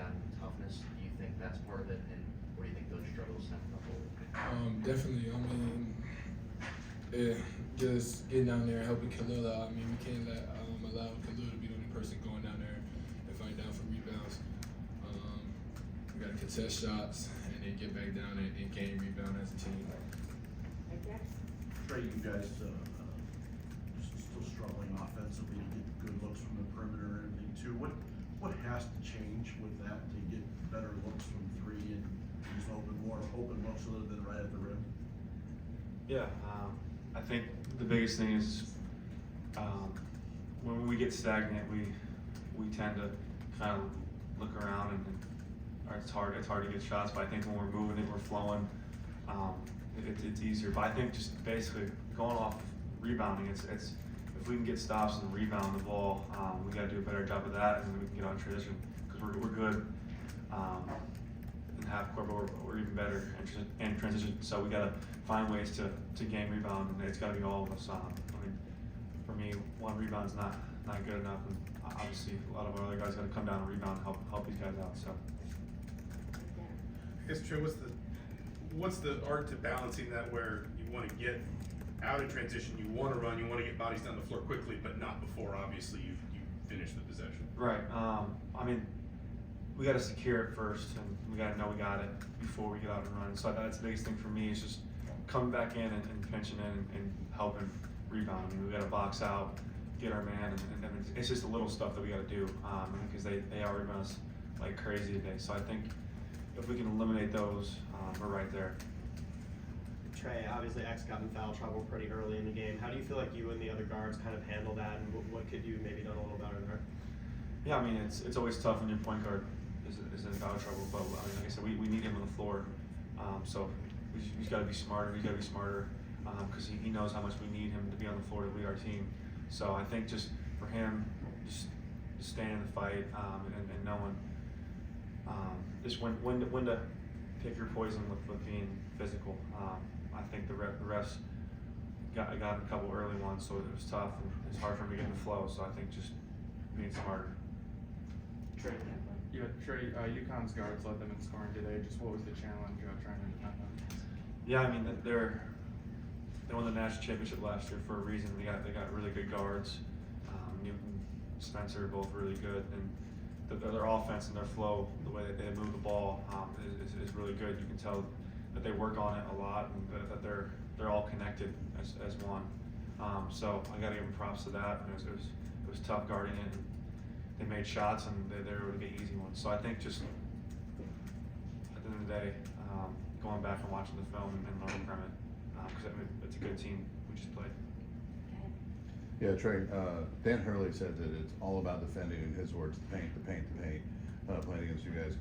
down and toughness. Do you think that's part of it, and what do you think those struggles have come forward? Definitely. I mean, yeah, just getting down there and helping Khalil out. I mean, we can't allow Khalil to be the only person going down there and fighting down for rebounds. We got to contest shots and then get back down and gain rebound as a team. Trey, you guys still struggling offensively to get good looks from the perimeter and everything too. What has to change with that to get better looks from three and just more open looks other than right at the rim? Yeah, I think the biggest thing is when we get stagnant, we tend to kind of look around and it's hard to get shots. But I think when we're moving it, we're flowing. It's easier. But I think just basically going off rebounding, it's if we can get stops and rebound the ball, we got to do a better job of that, and then we can get on transition because we're good in half court, but we're even better in transition. So we got to find ways to game rebound, and it's got to be all of us. I mean, for me, one rebound's not good enough, and obviously a lot of our other guys got to come down and rebound and help these guys out. So. I guess, Trey, what's the art to balancing that where you want to get out of transition, you want to run, you want to get bodies down the floor quickly, but not before obviously you finish the possession? Right. I mean, we got to secure it first, and we got to know we got it before we get out and run. So that's the biggest thing for me is just coming back in and pinching in and helping rebound. I mean, we got to box out, get our man, and it's just the little stuff that we got to do because they out rebound us like crazy today. So I think if we can eliminate those, we're right there. Trey, obviously X got in foul trouble pretty early in the game. How do you feel like you and the other guards kind of handle that, and what could you maybe done a little better there? Yeah, I mean it's always tough when your point guard is in foul trouble, but I mean, like I said, we need him on the floor, so he's got to be smarter. He's got to be smarter because he knows how much we need him to be on the floor to lead our team. So I think just for him, just staying in the fight and knowing just when to pick your poison with being physical. I think the refs got a couple early ones, so it was tough and it's hard for him to get in the flow. So I think just being smarter. Trey. Yeah, Trey, UConn's guards led them in scoring today. Just what was the challenge trying to defend them? Yeah, I mean they won the national championship last year for a reason. They got really good guards. Newton, Spencer, both really good, and their offense and their flow, the way that they move the ball, is really good. You can tell that they work on it a lot, and that they're all connected as one. So I got to give them props to that. And it was tough guarding it. And they made shots, and they were able to get easy ones. So I think just at the end of the day, going back and watching the film and learning from it, because it's a good team we just played. Yeah, Trey, Dan Hurley said that it's all about defending, in his words, the paint, playing against you guys.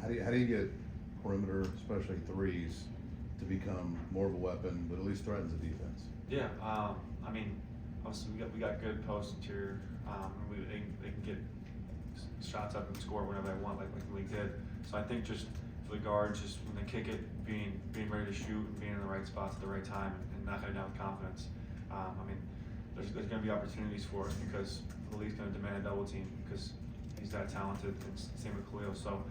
How do you get perimeter, especially threes, to become more of a weapon, but at least threatens the defense? Yeah, I mean, obviously we got good post interior. They can get shots up and score whenever they want, like Malik did. So I think just for the guards, just when they kick it, being ready to shoot and being in the right spots at the right time and knocking it down with confidence. I mean, there's going to be opportunities for us because Malik's going to demand a double team because he's that talented, and same with Khalil. So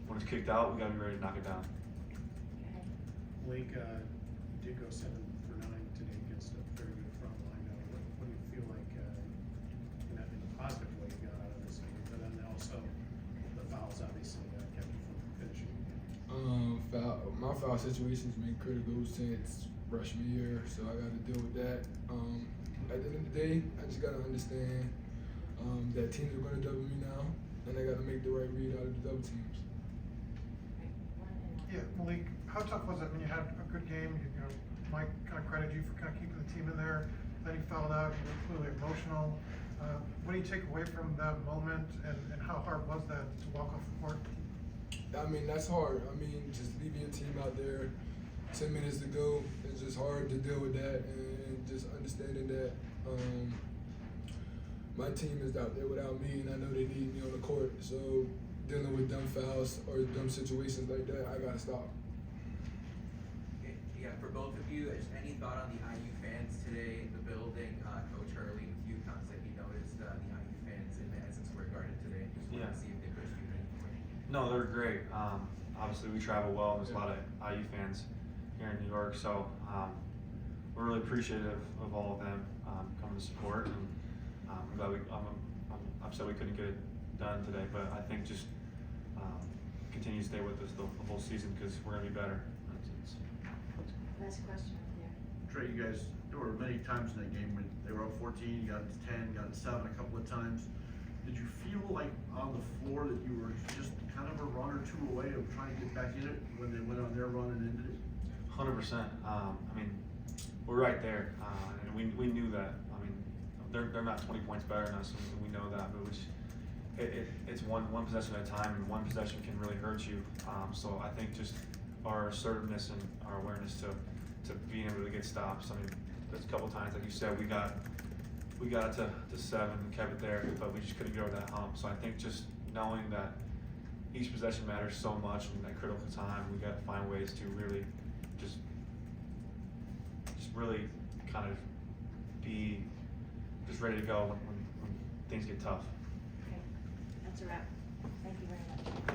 when it's kicked out, we got to be ready to knock it down. Malik did go 7 for 9 today against a very good front line. What do you feel like in a positive way you got out of this game? But then also the fouls obviously kept you from finishing the game. My foul situations been critical since freshman year, so I got to deal with that. At the end of the day, I just got to understand that teams are going to double me now, and I got to make the right read out of the double teams. Yeah, Malik, how tough was it when you had a good game? You know, Mike kind of credited you for kind of keeping the team in there. Then you fouled out. You were clearly emotional. What do you take away from that moment, and how hard was that to walk off the court? I mean, that's hard. I mean, just leaving your team out there 10 minutes to go, it's just hard to deal with that, and just understanding that my team is out there without me, and I know they need me on the court. So dealing with dumb fouls or dumb situations like that, I gotta stop. Yeah, for both of you, just any thought on the IU fans today in the building? Coach Hurley with UConn said he noticed the IU fans in Madison Square Garden today. Just wanted to see if they pushed you in any way. No, they're great. Obviously, we travel well, and there's a lot of IU fans here in New York, so we're really appreciative of all of them coming to support. And I'm glad I'm upset we couldn't get it done today, but I think just continue to stay with us the whole season because we're gonna be better. Last question over there. Trey, you guys, there were many times in that game when they were up 14, you got it to 10, got it to 7 a couple of times. Did you feel like on the floor that you were just kind of a run or two away of trying to get back in it when they went on their run and ended it? 100%. I mean, we're right there, and we knew that. I mean, they're not 20 points better than us, and we know that. But it's one possession at a time, and one possession can really hurt you. So I think just our assertiveness and our awareness to being able to get stops. I mean, there's a couple times, like you said, we got it to 7 and kept it there, but we just couldn't get over that hump. So I think just knowing that each possession matters so much in that critical time, we got to find ways to really just really kind of be just ready to go when things get tough. Okay, that's a wrap. Thank you very much.